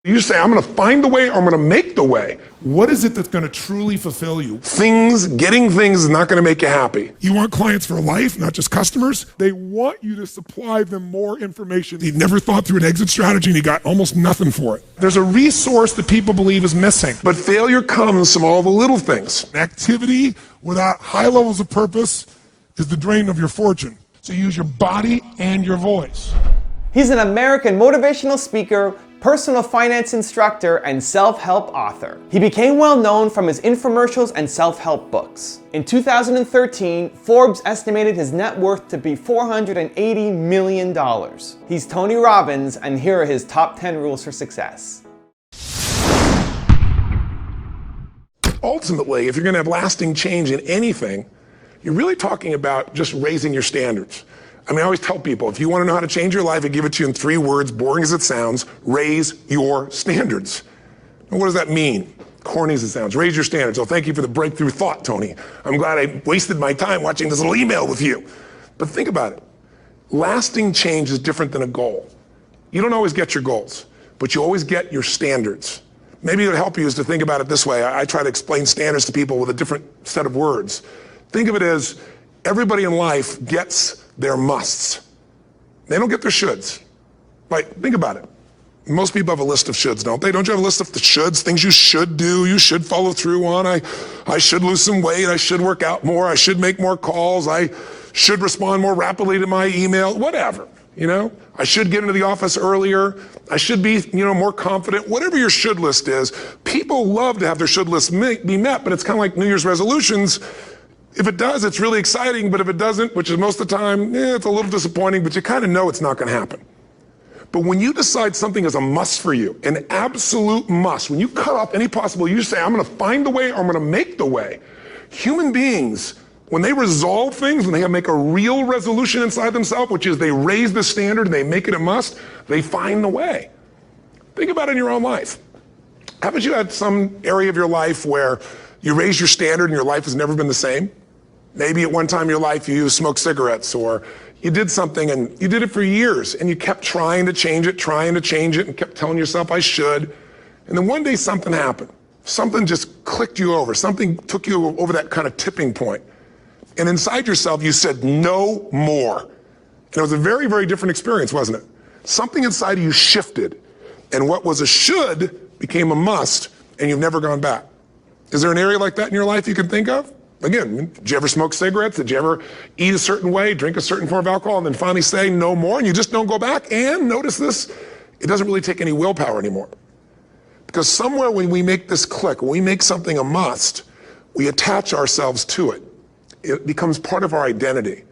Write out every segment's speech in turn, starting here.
You say, I'm going to find the way or I'm going to make the way. What is it that's going to truly fulfill you? Getting things is not going to make you happy. You want clients for life, not just customers. They want you to supply them more information. He never thought through an exit strategy and he got almost nothing for it. There's a resource that people believe is missing. But failure comes from all the little things. Activity without high levels of purpose is the drain of your fortune. So use your body and your voice. He's an American motivational speaker, personal finance instructor, and self-help author. He became well known from his infomercials and self-help books. In 2013, Forbes estimated his net worth to be $480 million. He's Tony Robbins, and here are his top 10 rules for success. Ultimately, if you're going to have lasting change in anything, you're really talking about just raising your standards. I mean, I always tell people, if you want to know how to change your life, I give it to you in 3 words, boring as it sounds: raise your standards. And what does that mean? Corny as it sounds. Raise your standards. Oh, thank you for the breakthrough thought, Tony. I'm glad I wasted my time watching this little email with you. But think about it. Lasting change is different than a goal. You don't always get your goals, but you always get your standards. Maybe it'll help you is to think about it this way. I try to explain standards to people with a different set of words. Think of it as everybody in life gets their musts. They don't get their shoulds. Like, think about it. Most people have a list of shoulds, don't they? Don't you have a list of the shoulds, things you should do, you should follow through on? I should lose some weight, I should work out more, I should make more calls, I should respond more rapidly to my email, whatever, you know? I should get into the office earlier, I should be, more confident. Whatever your should list is, people love to have their should list be met, but it's kind of like New Year's resolutions. If it does, it's really exciting, but if it doesn't, which is most of the time, it's a little disappointing, but you kind of know it's not going to happen. But when you decide something is a must for you, an absolute must, when you cut off any possible, you say, I'm going to find the way or I'm going to make the way. Human beings, when they resolve things, when they make a real resolution inside themselves, which is they raise the standard and they make it a must, they find the way. Think about it in your own life. Haven't you had some area of your life where you raise your standard and your life has never been the same? Maybe at one time in your life you smoked cigarettes, or you did something and you did it for years and you kept trying to change it and kept telling yourself I should. And then one day something happened. Something just clicked you over. Something took you over that kind of tipping point. And inside yourself you said no more. And it was a very, very different experience, wasn't it? Something inside of you shifted, and what was a should became a must, and you've never gone back. Is there an area like that in your life you can think of? Again, did you ever smoke cigarettes? Did you ever eat a certain way, drink a certain form of alcohol, and then finally say no more, and you just don't go back? And notice this, it doesn't really take any willpower anymore. Because somewhere when we make this click, when we make something a must, we attach ourselves to it. It becomes part of our identity.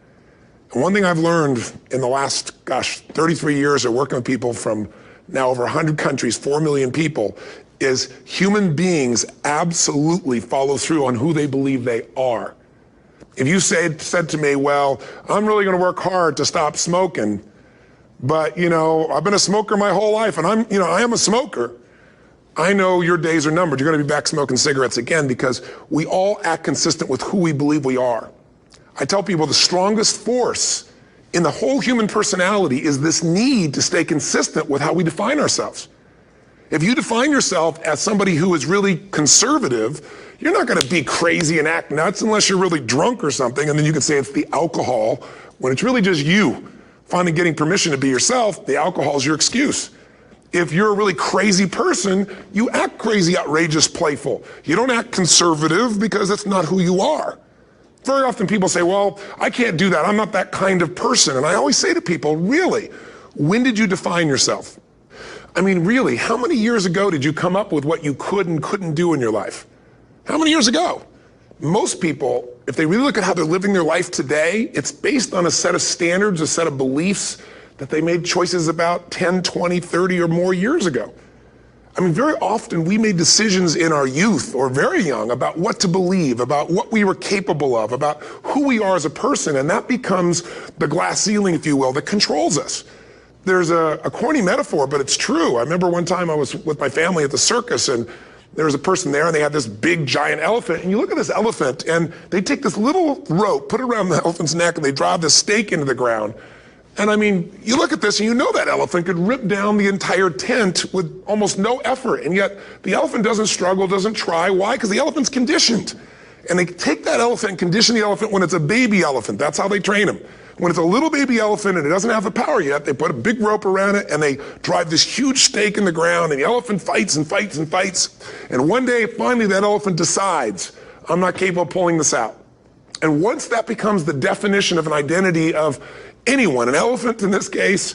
And one thing I've learned in the last, 33 years of working with people from now over 100 countries, 4 million people, is human beings absolutely follow through on who they believe they are. If you said to me, well, I'm really going to work hard to stop smoking, but I've been a smoker my whole life and I am a smoker, I know your days are numbered. You're going to be back smoking cigarettes again, because we all act consistent with who we believe we are. I tell people the strongest force in the whole human personality is this need to stay consistent with how we define ourselves. If you define yourself as somebody who is really conservative, you're not going to be crazy and act nuts unless you're really drunk or something, and then you can say it's the alcohol, when it's really just you finally getting permission to be yourself. The alcohol is your excuse. If you're a really crazy person, you act crazy, outrageous, playful. You don't act conservative because that's not who you are. Very often people say, well, I can't do that. I'm not that kind of person. And I always say to people, really, when did you define yourself? I mean, really, how many years ago did you come up with what you could and couldn't do in your life? How many years ago? Most people, if they really look at how they're living their life today, it's based on a set of standards, a set of beliefs that they made choices about 10, 20, 30 or more years ago. I mean, very often we made decisions in our youth or very young about what to believe, about what we were capable of, about who we are as a person, and that becomes the glass ceiling, if you will, that controls us. There's a corny metaphor, but it's true. I remember one time I was with my family at the circus, and there was a person there, and they had this big, giant elephant. And you look at this elephant, and they take this little rope, put it around the elephant's neck, and they drive this stake into the ground. And I mean, you look at this and you know that elephant could rip down the entire tent with almost no effort. And yet the elephant doesn't struggle, doesn't try. Why? Because the elephant's conditioned. And they take that elephant and condition the elephant when it's a baby elephant. That's how they train him. When it's a little baby elephant and it doesn't have the power yet, they put a big rope around it and they drive this huge stake in the ground, and the elephant fights and fights and fights. And one day, finally, that elephant decides, I'm not capable of pulling this out. And once that becomes the definition of an identity of anyone, an elephant in this case,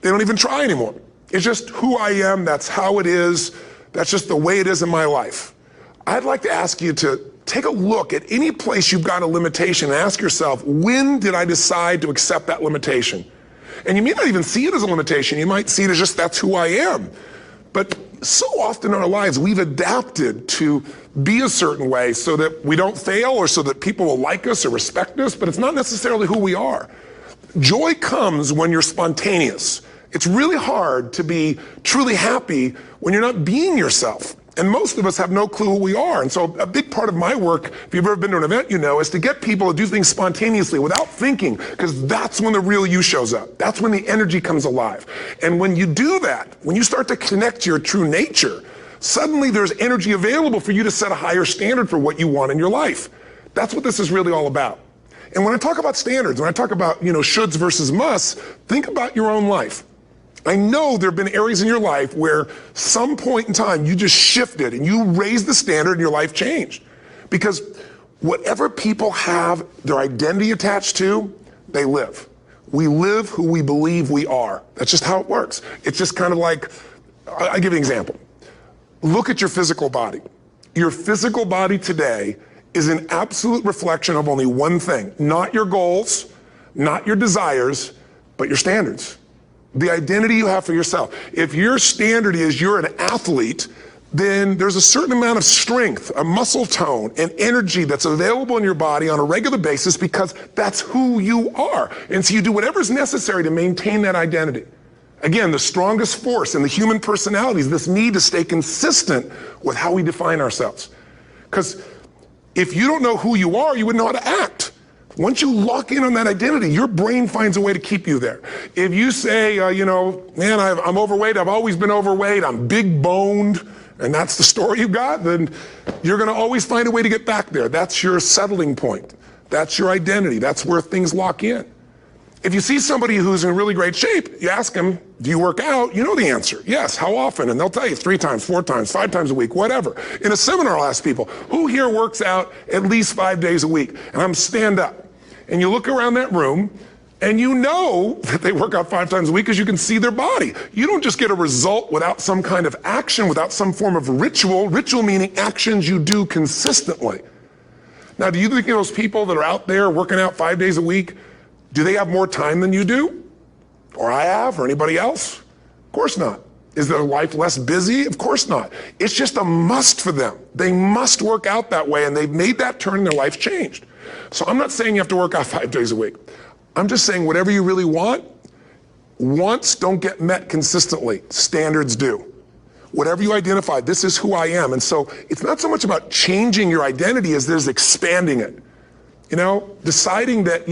they don't even try anymore. It's just who I am, that's how it is, that's just the way it is in my life. I'd like to ask you to take a look at any place you've got a limitation and ask yourself, when did I decide to accept that limitation? And you may not even see it as a limitation, you might see it as just that's who I am. But so often in our lives, we've adapted to be a certain way so that we don't fail or so that people will like us or respect us, but it's not necessarily who we are. Joy comes when you're spontaneous. It's really hard to be truly happy when you're not being yourself. And most of us have no clue who we are. And so a big part of my work, if you've ever been to an event, you know, is to get people to do things spontaneously without thinking, because that's when the real you shows up. That's when the energy comes alive. And when you do that, when you start to connect to your true nature, suddenly there's energy available for you to set a higher standard for what you want in your life. That's what this is really all about. And when I talk about standards, when I talk about, shoulds versus musts, think about your own life. I know there have been areas in your life where some point in time you just shifted and you raised the standard and your life changed. Because whatever people have their identity attached to, they live. We live who we believe we are. That's just how it works. It's just kind of like, I'll give you an example. Look at your physical body. Your physical body today is an absolute reflection of only one thing, not your goals, not your desires, but your standards. The identity you have for yourself. If your standard is you're an athlete, then there's a certain amount of strength, a muscle tone, and energy that's available in your body on a regular basis because that's who you are. And so you do whatever's necessary to maintain that identity. Again, the strongest force in the human personality is this need to stay consistent with how we define ourselves. Because if you don't know who you are, you wouldn't know how to act. Once you lock in on that identity, your brain finds a way to keep you there. If you say, man, I'm overweight, I've always been overweight, I'm big boned, and that's the story you got, then you're gonna always find a way to get back there. That's your settling point. That's your identity. That's where things lock in. If you see somebody who's in really great shape, you ask them, do you work out? You know the answer. Yes, how often? And they'll tell you 3 times, 4 times, 5 times a week, whatever. In a seminar, I'll ask people, who here works out at least 5 days a week? And I'm stand up. And you look around that room, and you know that they work out 5 times a week because you can see their body. You don't just get a result without some kind of action, without some form of ritual. Ritual meaning actions you do consistently. Now, do you think those people that are out there working out 5 days a week, do they have more time than you do? Or I have, or anybody else? Of course not. Is their life less busy? Of course not. It's just a must for them. They must work out that way, and they've made that turn and their life changed. So I'm not saying you have to work out 5 days a week. I'm just saying whatever you really want, wants don't get met consistently. Standards do. Whatever you identify, this is who I am. And so it's not so much about changing your identity as there's expanding it. Deciding that,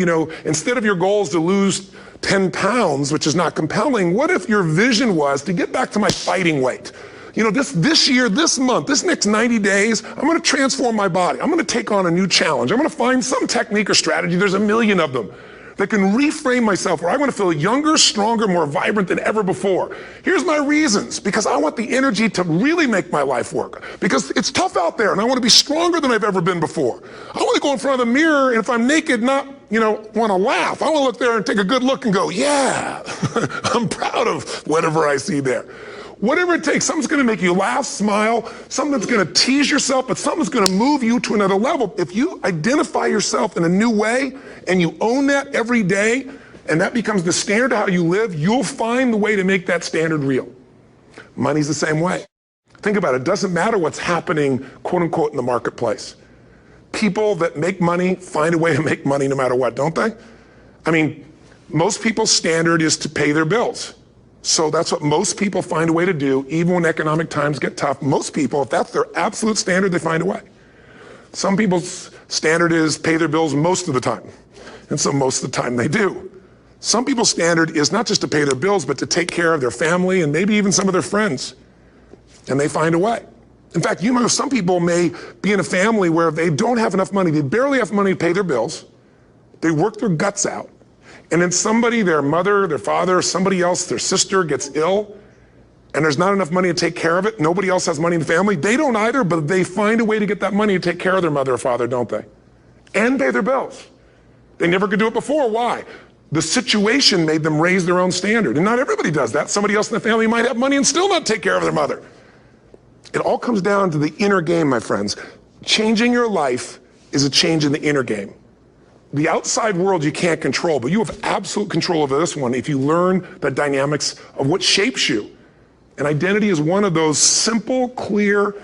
instead of your goals to lose 10 pounds, which is not compelling, what if your vision was to get back to my fighting weight? This year, this month, this next 90 days, I'm going to transform my body. I'm going to take on a new challenge. I'm going to find some technique or strategy, there's a million of them, that can reframe myself where I want to feel younger, stronger, more vibrant than ever before. Here's my reasons. Because I want the energy to really make my life work. Because it's tough out there, and I want to be stronger than I've ever been before. I want to go in front of the mirror, and if I'm naked, not, want to laugh. I want to look there and take a good look and go, yeah, I'm proud of whatever I see there. Whatever it takes, something's going to make you laugh, smile, something that's going to tease yourself, but something's going to move you to another level. If you identify yourself in a new way and you own that every day, and that becomes the standard of how you live, you'll find the way to make that standard real. Money's the same way. Think about it. It doesn't matter what's happening, quote unquote, in the marketplace. People that make money find a way to make money no matter what, don't they? I mean, most people's standard is to pay their bills. So that's what most people find a way to do, even when economic times get tough. Most people, if that's their absolute standard, they find a way. Some people's standard is pay their bills most of the time. And so most of the time they do. Some people's standard is not just to pay their bills, but to take care of their family and maybe even some of their friends. And they find a way. In fact, you know, some people may be in a family where they don't have enough money. They barely have money to pay their bills. They work their guts out. And then somebody, their mother, their father, somebody else, their sister gets ill, and there's not enough money to take care of it. Nobody else has money in the family. They don't either, but they find a way to get that money to take care of their mother or father, don't they? And pay their bills. They never could do it before. Why? The situation made them raise their own standard. And not everybody does that. Somebody else in the family might have money and still not take care of their mother. It all comes down to the inner game, my friends. Changing your life is a change in the inner game. The outside world you can't control, but you have absolute control over this one if you learn the dynamics of what shapes you. And identity is one of those simple, clear,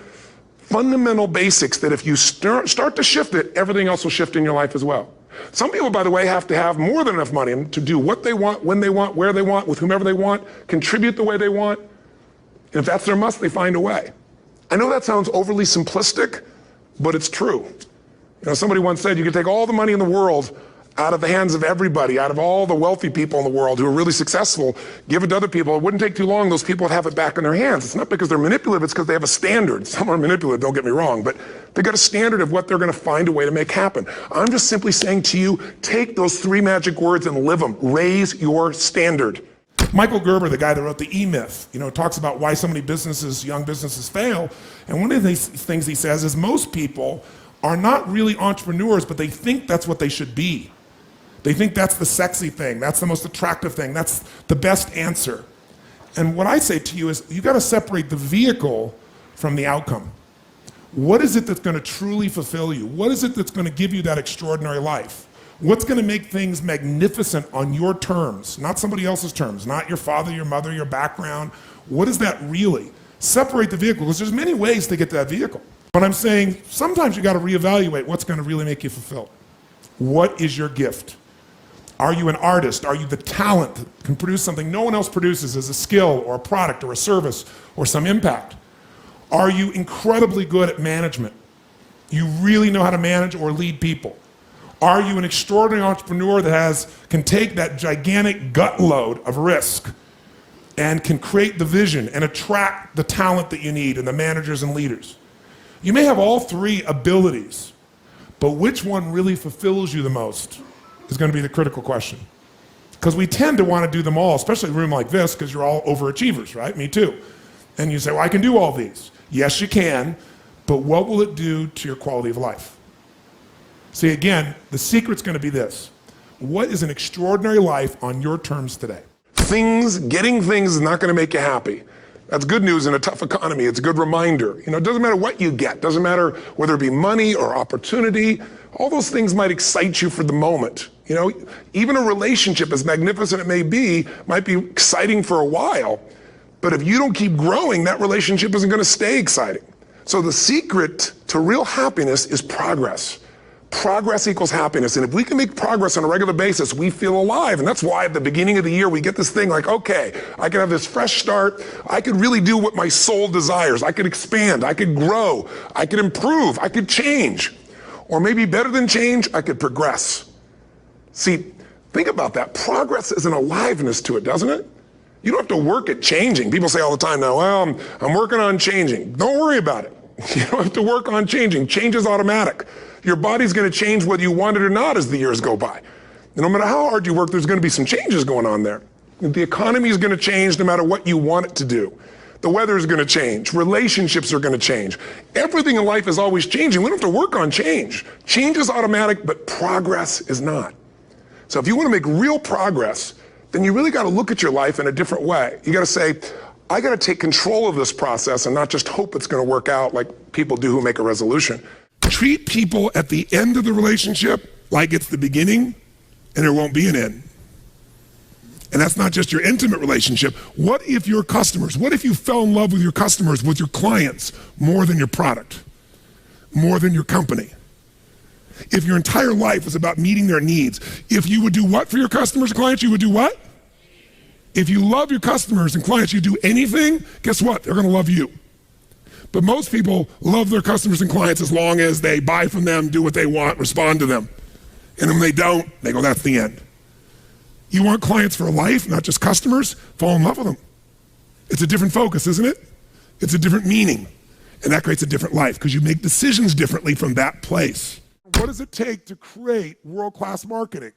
fundamental basics that if you start to shift it, everything else will shift in your life as well. Some people, by the way, have to have more than enough money to do what they want, when they want, where they want, with whomever they want, contribute the way they want. And if that's their must, they find a way. I know that sounds overly simplistic, but it's true. You know, somebody once said you could take all the money in the world out of the hands of everybody, out of all the wealthy people in the world who are really successful, give it to other people. It wouldn't take too long, those people would have it back in their hands. It's not because they're manipulative, it's because they have a standard. Some are manipulative, don't get me wrong, but they got a standard of what they're gonna find a way to make happen. I'm just simply saying to you, take those 3 magic words and live them. Raise your standard. Michael Gerber, the guy that wrote the E-Myth, you know, talks about why so many businesses, young businesses fail. And one of the things he says is most people are not really entrepreneurs, but they think that's what they should be. They think that's the sexy thing, that's the most attractive thing, that's the best answer. And what I say to you is you gotta separate the vehicle from the outcome. What is it that's gonna truly fulfill you? What is it that's gonna give you that extraordinary life? What's gonna make things magnificent on your terms, not somebody else's terms, not your father, your mother, your background. What is that really? Separate the vehicle, because there's many ways to get to that vehicle. But I'm saying sometimes you gotta reevaluate what's gonna really make you fulfilled. What is your gift? Are you an artist? Are you the talent that can produce something no one else produces as a skill or a product or a service or some impact? Are you incredibly good at management? You really know how to manage or lead people? Are you an extraordinary entrepreneur that can take that gigantic gut load of risk and can create the vision and attract the talent that you need and the managers and leaders? You may have all 3 abilities, but which one really fulfills you the most is going to be the critical question. Because we tend to want to do them all, especially in a room like this, because you're all overachievers, right? Me too. And you say, well, I can do all these. Yes, you can, but what will it do to your quality of life? See, again, the secret's going to be this. What is an extraordinary life on your terms today? Getting things is not going to make you happy. That's good news in a tough economy. It's a good reminder. You know, it doesn't matter what you get. It doesn't matter whether it be money or opportunity. All those things might excite you for the moment. You know, even a relationship, as magnificent it may be, might be exciting for a while. But if you don't keep growing, that relationship isn't going to stay exciting. So the secret to real happiness is progress. Progress equals happiness. And if we can make progress on a regular basis, we feel alive. And that's why at the beginning of the year, we get this thing like, okay, I can have this fresh start. I could really do what my soul desires. I could expand. I could grow. I could improve. I could change. Or maybe better than change, I could progress. See, think about that. Progress is an aliveness to it, doesn't it? You don't have to work at changing. People say all the time now, well, I'm working on changing. Don't worry about it. You don't have to work on changing. Change is automatic. Your body's going to change whether you want it or not as the years go by. And no matter how hard you work, there's going to be some changes going on there. The economy is going to change no matter what you want it to do. The weather is going to change. Relationships are going to change. Everything in life is always changing. We don't have to work on change. Change is automatic, but progress is not. So if you want to make real progress, then you really got to look at your life in a different way. You got to say, I got to take control of this process and not just hope it's going to work out like people do who make a resolution. Treat people at the end of the relationship like it's the beginning and there won't be an end. And that's not just your intimate relationship. What if your customers, what if you fell in love with your customers, with your clients, more than your product, more than your company? If your entire life was about meeting their needs, if you would do what for your customers and clients, you would do what? If you love your customers and clients, you do anything, guess what? They're gonna love you. But most people love their customers and clients as long as they buy from them, do what they want, respond to them. And when they don't, they go, that's the end. You want clients for life, not just customers? Fall in love with them. It's a different focus, isn't it? It's a different meaning. And that creates a different life because you make decisions differently from that place. What does it take to create world-class marketing?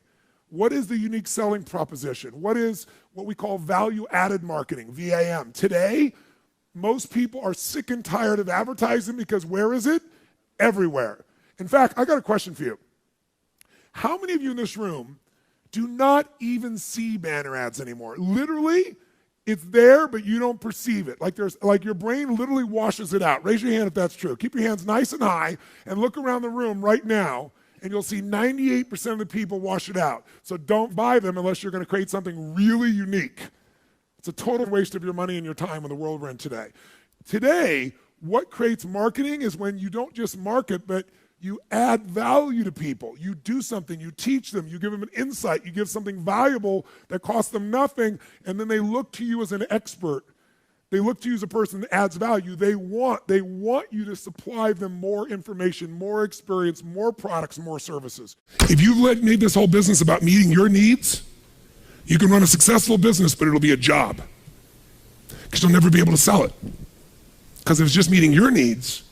What is the unique selling proposition? What is what we call value-added marketing, VAM? Today, most people are sick and tired of advertising because where is it? Everywhere. In fact, I got a question for you. How many of you in this room do not even see banner ads anymore? Literally, it's there, but you don't perceive it. Like your brain literally washes it out. Raise your hand if that's true. Keep your hands nice and high and look around the room right now, and you'll see 98% of the people wash it out. So don't buy them unless you're going to create something really unique. It's a total waste of your money and your time in the world we're in today. Today, what creates marketing is when you don't just market, but you add value to people. You do something, you teach them, you give them an insight, you give something valuable that costs them nothing, and then they look to you as an expert. They look to you as a person that adds value. They want you to supply them more information, more experience, more products, more services. If you made this whole business about meeting your needs, you can run a successful business, but it'll be a job because you'll never be able to sell it. Because if it's just meeting your needs,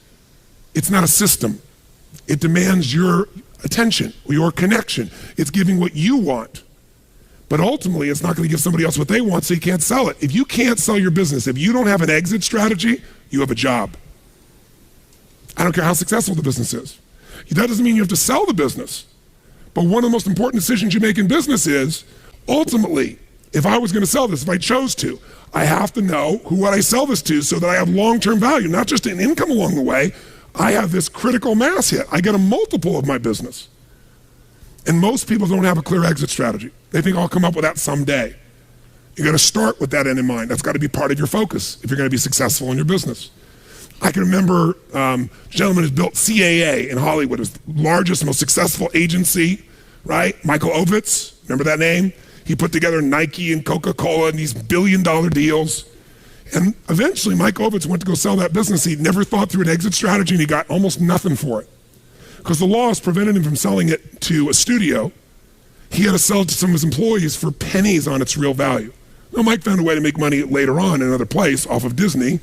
it's not a system. It demands your attention, your connection. It's giving what you want. But ultimately, it's not going to give somebody else what they want, so you can't sell it. If you can't sell your business, if you don't have an exit strategy, you have a job. I don't care how successful the business is. That doesn't mean you have to sell the business. But one of the most important decisions you make in business is, ultimately, if I was going to sell this, if I chose to, I have to know who would I sell this to so that I have long-term value, not just an income along the way. I have this critical mass hit. I get a multiple of my business. And most people don't have a clear exit strategy. They think I'll come up with that someday. You got to start with that end in mind. That's got to be part of your focus if you're going to be successful in your business. I can remember a gentleman who built CAA in Hollywood. It was the largest, most successful agency, right? Michael Ovitz, remember that name? He put together Nike and Coca-Cola and these billion-dollar deals. And eventually, Mike Ovitz went to go sell that business. He never thought through an exit strategy, and he got almost nothing for it. Because the laws prevented him from selling it to a studio. He had to sell it to some of his employees for pennies on its real value. Now, Mike found a way to make money later on in another place off of Disney.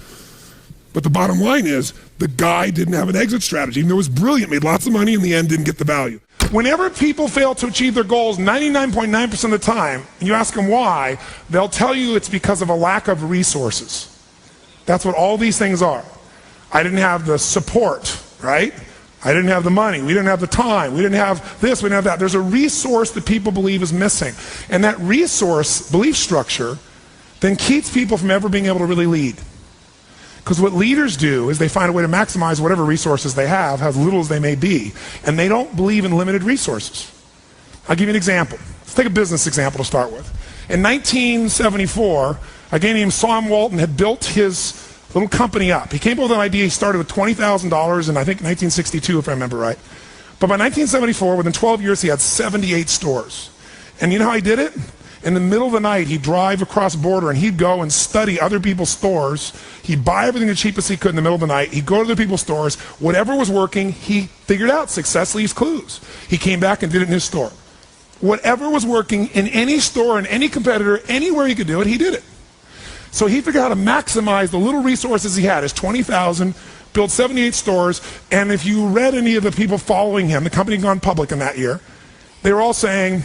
But the bottom line is, the guy didn't have an exit strategy. Even though it was brilliant, made lots of money, in the end didn't get the value. Whenever people fail to achieve their goals, 99.9% of the time, and you ask them why, they'll tell you it's because of a lack of resources. That's what all these things are. I didn't have the support, right? I didn't have the money. We didn't have the time. We didn't have this. We didn't have that. There's a resource that people believe is missing. And that resource, belief structure, then keeps people from ever being able to really lead. Because what leaders do is they find a way to maximize whatever resources they have, as little as they may be, and they don't believe in limited resources. I'll give you an example. Let's take a business example to start with. In 1974, a guy named Sam Walton had built his little company up. He came up with an idea. He started with $20,000 in, I think, 1962, if I remember right. But by 1974, within 12 years, he had 78 stores. And you know how he did it? In the middle of the night, he'd drive across the border and he'd go and study other people's stores. He'd buy everything the cheapest he could in the middle of the night. He'd go to other people's stores. Whatever was working, he figured out. Success leaves clues. He came back and did it in his store. Whatever was working in any store, in any competitor, anywhere he could do it, he did it. So he figured out how to maximize the little resources he had, his 20,000, built 78 stores, and if you read any of the people following him, the company had gone public in that year, they were all saying,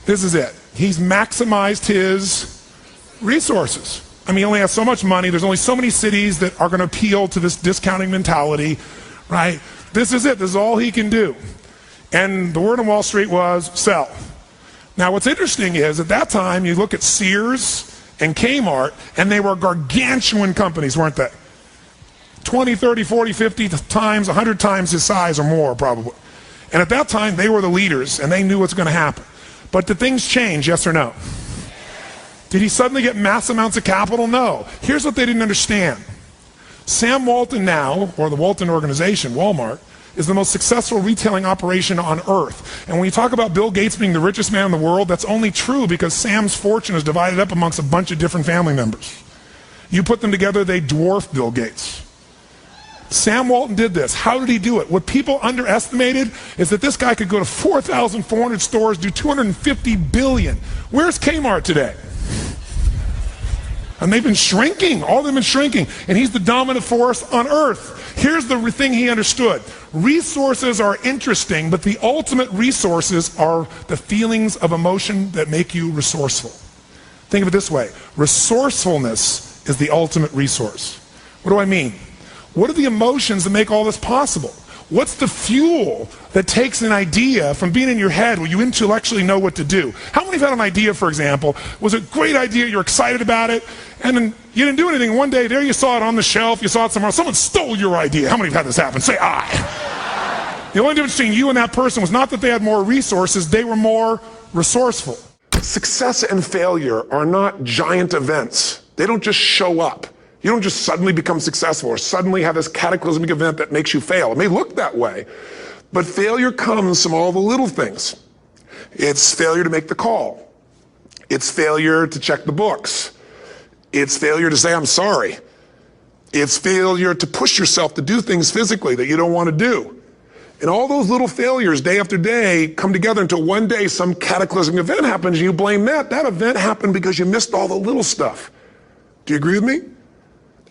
this is it. He's maximized his resources. I mean, he only has so much money. There's only so many cities that are going to appeal to this discounting mentality, right? This is it. This is all he can do. And the word on Wall Street was sell. Now, what's interesting is at that time, you look at Sears and Kmart, and they were gargantuan companies, weren't they? 20, 30, 40, 50 times, 100 times his size or more, probably. And at that time, they were the leaders, and they knew what's going to happen. But did things change, yes or no? Did he suddenly get mass amounts of capital? No. Here's what they didn't understand. Sam Walton now, or the Walton organization, Walmart, is the most successful retailing operation on earth. And when you talk about Bill Gates being the richest man in the world, that's only true because Sam's fortune is divided up amongst a bunch of different family members. You put them together, they dwarf Bill Gates. Sam Walton did this. How did he do it? What people underestimated is that this guy could go to 4,400 stores, do 250 billion. Where's Kmart today? And they've been shrinking. All of them have been shrinking. And he's the dominant force on earth. Here's the thing he understood. Resources are interesting, but the ultimate resources are the feelings of emotion that make you resourceful. Think of it this way. Resourcefulness is the ultimate resource. What do I mean? What are the emotions that make all this possible? What's the fuel that takes an idea from being in your head where you intellectually know what to do? How many have had an idea, for example, was a great idea, you're excited about it, and then you didn't do anything. One day, there you saw it on the shelf, you saw it somewhere else, someone stole your idea. How many have had this happen? Say I. The only difference between you and that person was not that they had more resources, they were more resourceful. Success and failure are not giant events. They don't just show up. You don't just suddenly become successful or suddenly have this cataclysmic event that makes you fail. It may look that way, but failure comes from all the little things. It's failure to make the call. It's failure to check the books. It's failure to say, I'm sorry. It's failure to push yourself to do things physically that you don't want to do. And all those little failures day after day come together until one day some cataclysmic event happens and you blame that. That event happened because you missed all the little stuff. Do you agree with me?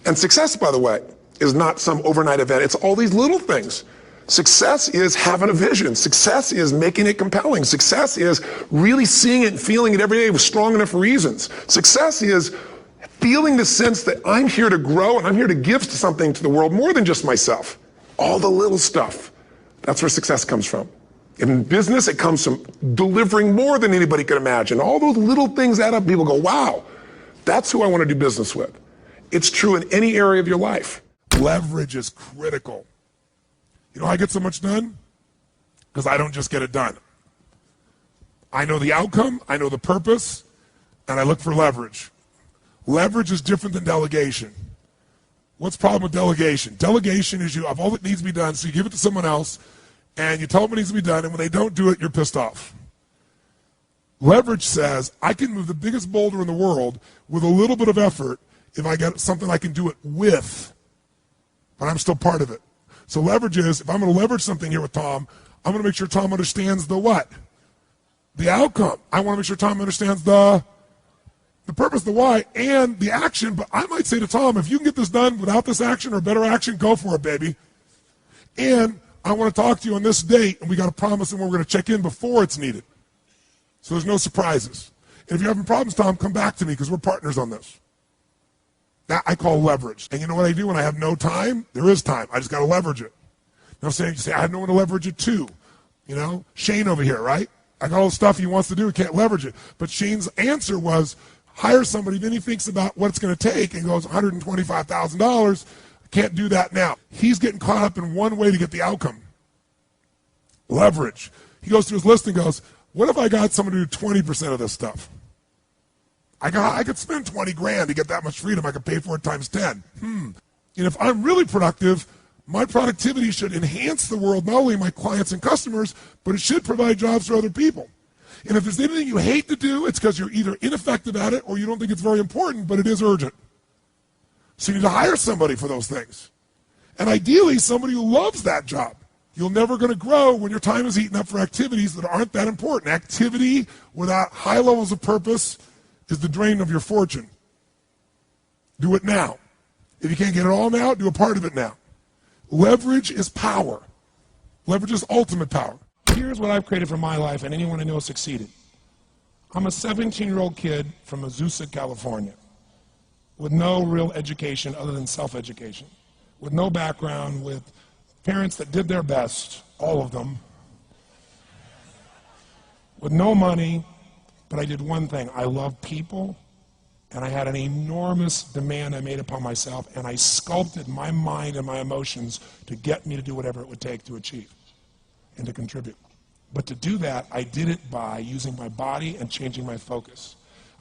And success, by the way, is not some overnight event. It's all these little things. Success is having a vision. Success is making it compelling. Success is really seeing it and feeling it every day with strong enough reasons. Success is feeling the sense that I'm here to grow and I'm here to give something to the world more than just myself. All the little stuff. That's where success comes from. In business, it comes from delivering more than anybody could imagine. All those little things add up. People go, wow, that's who I want to do business with. It's true in any area of your life. Leverage is critical. You know how I get so much done? Because I don't just get it done. I know the outcome, I know the purpose, and I look for leverage. Leverage is different than delegation. What's the problem with delegation? Delegation is you have all that needs to be done, so you give it to someone else, and you tell them what needs to be done, and when they don't do it, you're pissed off. Leverage says, I can move the biggest boulder in the world with a little bit of effort if I get something I can do it with, but I'm still part of it. So leverage is, if I'm going to leverage something here with Tom, I'm going to make sure Tom understands the what? The outcome. I want to make sure Tom understands the purpose, the why, and the action. But I might say to Tom, if you can get this done without this action or better action, go for it, baby. And I want to talk to you on this date, and we got a promise, and we're going to check in before it's needed. So there's no surprises. And if you're having problems, Tom, come back to me because we're partners on this. That I call leverage. And you know what I do when I have no time? There is time. I just got to leverage it. Now, you say, I have no one to leverage it to. You know, Shane over here, right? I got all the stuff he wants to do. He can't leverage it. But Shane's answer was, hire somebody. Then he thinks about what it's going to take and goes, $125,000. I can't do that now. He's getting caught up in one way to get the outcome. Leverage. He goes through his list and goes, what if I got someone to do 20% of this stuff? I could spend 20 grand to get that much freedom. I could pay for it times 10. And if I'm really productive, my productivity should enhance the world, not only my clients and customers, but it should provide jobs for other people. And if there's anything you hate to do, it's because you're either ineffective at it or you don't think it's very important, but it is urgent. So you need to hire somebody for those things. And ideally, somebody who loves that job. You're never going to grow when your time is eaten up for activities that aren't that important. Activity without high levels of purpose is the drain of your fortune. Do it now. If you can't get it all now, do a part of it now. Leverage is power. Leverage is ultimate power. Here's what I've created for my life, and anyone I know has succeeded. I'm a 17-year-old kid from Azusa, California, with no real education other than self-education, with no background, with parents that did their best, all of them, with no money. But I did one thing. I love people, and I had an enormous demand I made upon myself, and I sculpted my mind and my emotions to get me to do whatever it would take to achieve and to contribute. But to do that, I did it by using my body and changing my focus.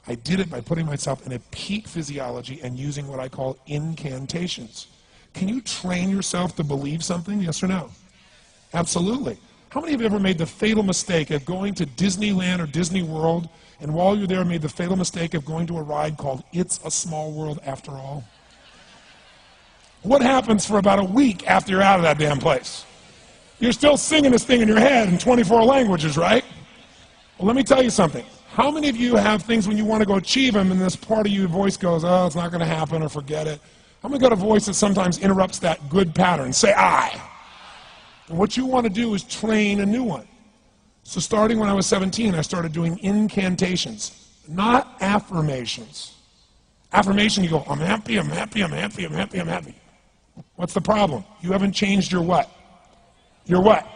I did it by putting myself in a peak physiology and using what I call incantations. Can you train yourself to believe something, yes or no? Absolutely. How many of you ever made the fatal mistake of going to Disneyland or Disney World, and while you're there made the fatal mistake of going to a ride called It's a Small World After All? What happens for about a week after you're out of that damn place? You're still singing this thing in your head in 24 languages, right? Well, let me tell you something. How many of you have things when you want to go achieve them and this part of your voice goes, oh, it's not going to happen, or forget it? How many got a voice that sometimes interrupts that good pattern? Say, I. And what you want to do is train a new one. So starting when I was 17, I started doing incantations, not affirmations. Affirmation, you go, I'm happy, I'm happy, I'm happy, I'm happy, I'm happy. What's the problem? You haven't changed your what? Your what?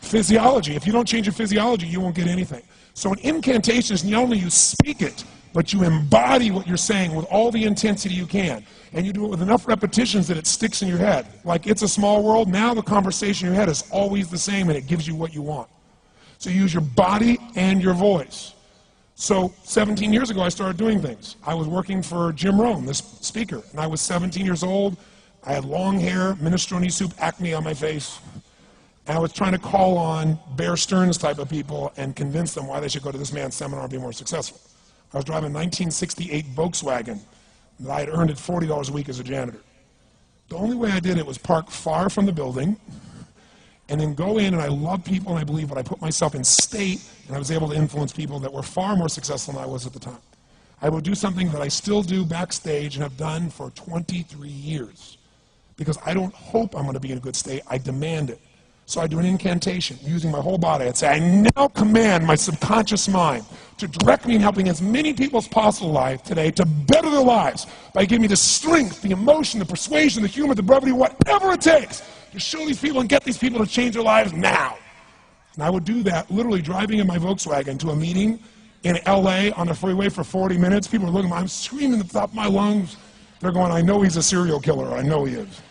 Physiology. If you don't change your physiology, you won't get anything. So an incantation is not only you speak it, but you embody what you're saying with all the intensity you can. And you do it with enough repetitions that it sticks in your head. Like It's a Small World, now the conversation in your head is always the same and it gives you what you want. So you use your body and your voice. So 17 years ago, I started doing things. I was working for Jim Rohn, this speaker, and I was 17 years old. I had long hair, minestrone soup, acne on my face. And I was trying to call on Bear Stearns type of people and convince them why they should go to this man's seminar and be more successful. I was driving a 1968 Volkswagen that I had earned at $40 a week as a janitor. The only way I did it was park far from the building and then go in, and I love people and I believe, but I put myself in state and I was able to influence people that were far more successful than I was at the time. I would do something that I still do backstage and have done for 23 years because I don't hope I'm going to be in a good state, I demand it. So I do an incantation using my whole body. I'd say, I now command my subconscious mind to direct me in helping as many people as possible alive today to better their lives by giving me the strength, the emotion, the persuasion, the humor, the brevity, whatever it takes to show these people and get these people to change their lives now. And I would do that literally driving in my Volkswagen to a meeting in LA on the freeway for 40 minutes. People are looking at me, I'm screaming at the top of my lungs. They're going, I know he's a serial killer, I know he is.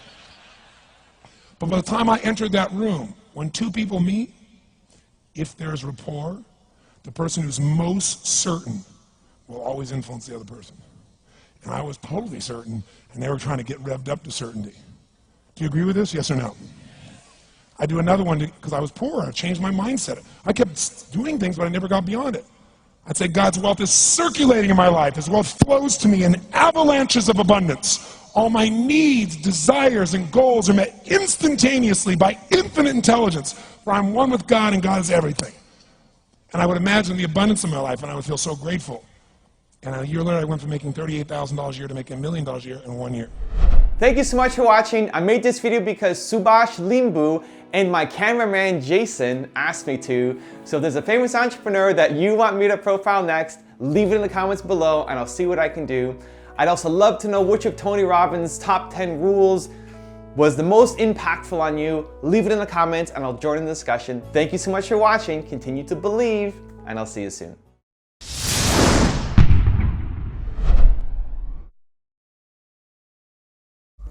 But by the time I entered that room, when two people meet, if there's rapport, the person who's most certain will always influence the other person. And I was totally certain, and they were trying to get revved up to certainty. Do you agree with this? Yes or no? I do another one because I was poor. I changed my mindset. I kept doing things, but I never got beyond it. I'd say God's wealth is circulating in my life. His wealth flows to me in avalanches of abundance. All my needs, desires, and goals are met instantaneously by infinite intelligence, for I'm one with God and God is everything. And I would imagine the abundance of my life, and I would feel so grateful. And a year later, I went from making $38,000 a year to making $1 million a year in 1 year. Thank you so much for watching. I made this video because Subhash Limbu and my cameraman Jason asked me to. So if there's a famous entrepreneur that you want me to profile next, leave it in the comments below and I'll see what I can do. I'd also love to know which of Tony Robbins' top 10 rules was the most impactful on you. Leave it in the comments and I'll join in the discussion. Thank you so much for watching. Continue to believe, and I'll see you soon.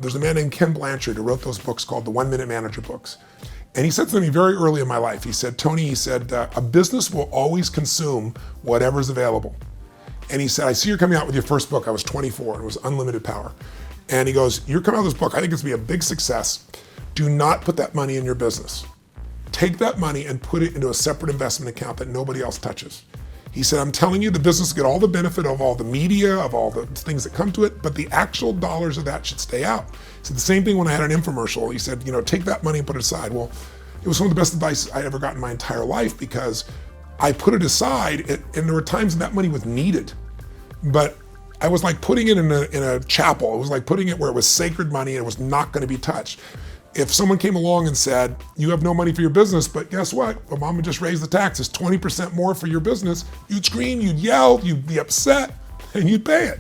There's a man named Ken Blanchard who wrote those books called the 1 Minute Manager books. And he said to me very early in my life, he said, Tony, he said, a business will always consume whatever's available. And he said, I see you're coming out with your first book. I was 24, and it was Unlimited Power. And he goes, you're coming out with this book. I think it's going to be a big success. Do not put that money in your business. Take that money and put it into a separate investment account that nobody else touches. He said, I'm telling you, the business will get all the benefit of all the media, of all the things that come to it, but the actual dollars of that should stay out. He said the same thing when I had an infomercial. He said, take that money and put it aside. Well, it was some of the best advice I ever got in my entire life because I put it aside, and there were times when that money was needed. But I was like putting it in a chapel. It was like putting it where it was sacred money and it was not going to be touched. If someone came along and said, you have no money for your business, but guess what? Obama just raised the taxes 20% more for your business, you'd scream, you'd yell, you'd be upset, and you'd pay it.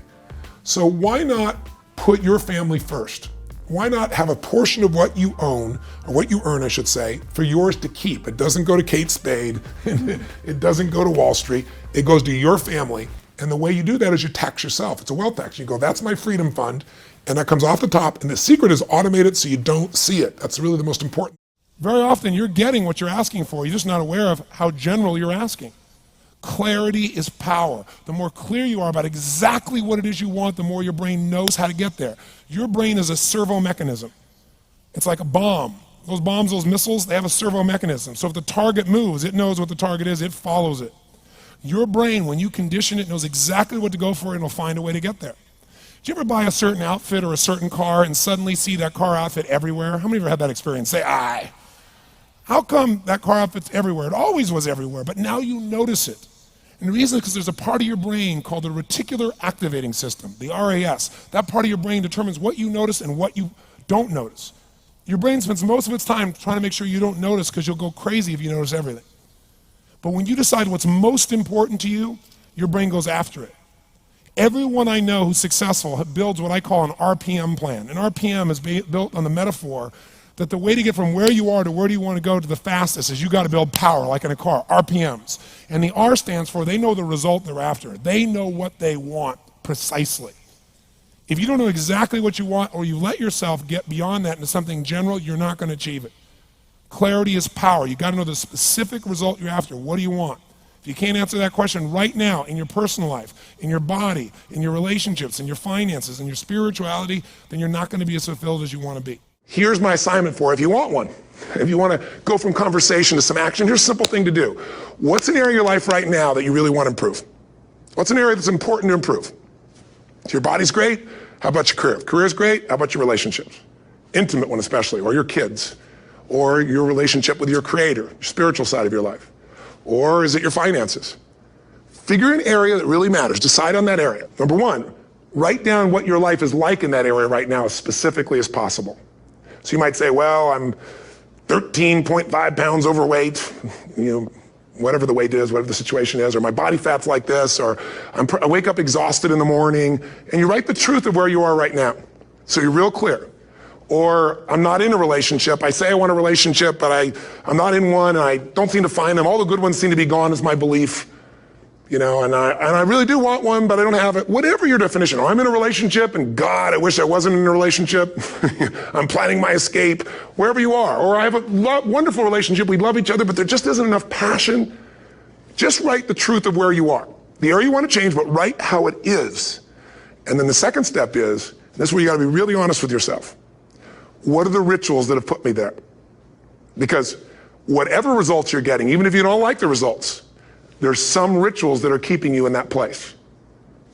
So why not put your family first? Why not have a portion of what you own, or what you earn, I should say, for yours to keep? It doesn't go to Kate Spade, it doesn't go to Wall Street, it goes to your family. And the way you do that is you tax yourself. It's a wealth tax. You go, that's my freedom fund, and that comes off the top, and the secret is automated so you don't see it. That's really the most important. Very often you're getting what you're asking for, you're just not aware of how general you're asking. Clarity is power. The more clear you are about exactly what it is you want, the more your brain knows how to get there. Your brain is a servo mechanism. It's like a bomb. Those bombs, those missiles, they have a servo mechanism. So if the target moves, it knows what the target is, it follows it. Your brain, when you condition it, knows exactly what to go for and it'll find a way to get there. Did you ever buy a certain outfit or a certain car and suddenly see that car outfit everywhere? How many of you have had that experience? Say, aye. How come that car outfit's everywhere? It always was everywhere, but now you notice it. And the reason is because there's a part of your brain called the reticular activating system, the RAS. That part of your brain determines what you notice and what you don't notice. Your brain spends most of its time trying to make sure you don't notice because you'll go crazy if you notice everything. But when you decide what's most important to you, your brain goes after it. Everyone I know who's successful builds what I call an RPM plan. An RPM is built on the metaphor that the way to get from where you are to where do you want to go to the fastest is you got to build power, like in a car, RPMs. And the R stands for they know the result they're after. They know what they want precisely. If you don't know exactly what you want or you let yourself get beyond that into something general, you're not going to achieve it. Clarity is power. You got to know the specific result you're after. What do you want? If you can't answer that question right now in your personal life, in your body, in your relationships, in your finances, in your spirituality, then you're not going to be as fulfilled as you want to be. Here's my assignment for it if you want one. If you want to go from conversation to some action, here's a simple thing to do. What's an area of your life right now that you really want to improve? What's an area that's important to improve? If your body's great, how about your career? If career's great, how about your relationships? Intimate one especially, or your kids, or your relationship with your creator, your spiritual side of your life. Or is it your finances? Figure an area that really matters. Decide on that area. Number one, write down what your life is like in that area right now as specifically as possible. So you might say, well, I'm 13.5 pounds overweight, whatever the weight is, whatever the situation is, or my body fat's like this, or I wake up exhausted in the morning, and you write the truth of where you are right now. So you're real clear. Or I'm not in a relationship. I say I want a relationship, but I'm not in one, and I don't seem to find them. All the good ones seem to be gone is my belief. And I really do want one, but I don't have it. Whatever your definition. Or I'm in a relationship, and God, I wish I wasn't in a relationship. I'm planning my escape. Wherever you are. Or I have a wonderful relationship. We love each other, but there just isn't enough passion. Just write the truth of where you are. The area you want to change, but write how it is. And then the second step is, and this is where you got to be really honest with yourself. What are the rituals that have put me there? Because whatever results you're getting, even if you don't like the results, there's some rituals that are keeping you in that place.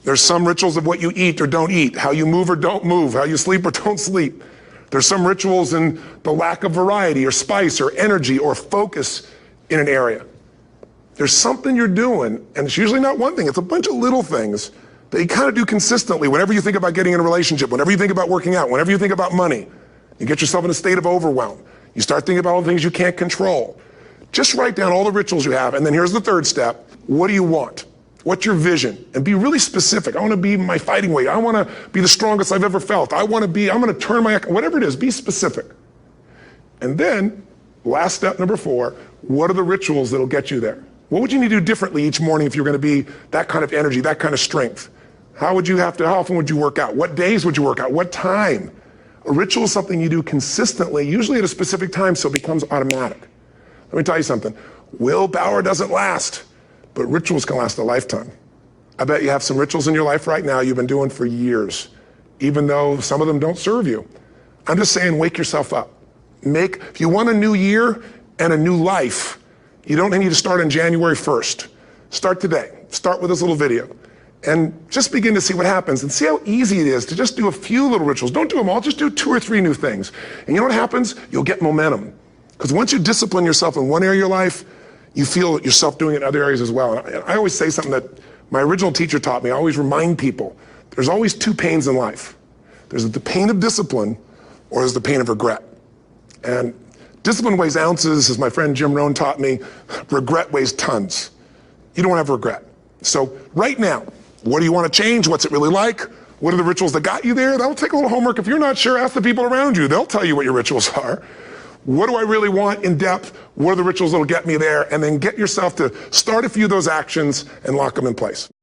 There's some rituals of what you eat or don't eat, how you move or don't move, how you sleep or don't sleep. There's some rituals in the lack of variety or spice or energy or focus in an area. There's something you're doing, and it's usually not one thing, it's a bunch of little things that you kind of do consistently whenever you think about getting in a relationship, whenever you think about working out, whenever you think about money. You get yourself in a state of overwhelm. You start thinking about all the things you can't control. Just write down all the rituals you have, and then here's the third step. What do you want? What's your vision? And be really specific. I want to be my fighting weight. I want to be the strongest I've ever felt. I'm going to turn whatever it is, be specific. And then, last step number 4, what are the rituals that'll get you there? What would you need to do differently each morning if you're going to be that kind of energy, that kind of strength? How often would you work out? What days would you work out? What time? A ritual is something you do consistently, usually at a specific time, so it becomes automatic. Let me tell you something. Willpower doesn't last, but rituals can last a lifetime. I bet you have some rituals in your life right now you've been doing for years, even though some of them don't serve you. I'm just saying, wake yourself up. If you want a new year and a new life, you don't need to start on January 1st. Start today. Start with this little video. And just begin to see what happens and see how easy it is to just do a few little rituals. Don't do them all, just do 2 or 3 new things. And you know what happens? You'll get momentum. Because once you discipline yourself in one area of your life, you feel yourself doing it in other areas as well. And I always say something that my original teacher taught me. I always remind people, there's always 2 pains in life. There's the pain of discipline, or there's the pain of regret. And discipline weighs ounces, as my friend Jim Rohn taught me. Regret weighs tons. You don't have regret. So right now, what do you want to change? What's it really like? What are the rituals that got you there? That'll take a little homework. If you're not sure, ask the people around you. They'll tell you what your rituals are. What do I really want in depth? What are the rituals that'll get me there? And then get yourself to start a few of those actions and lock them in place.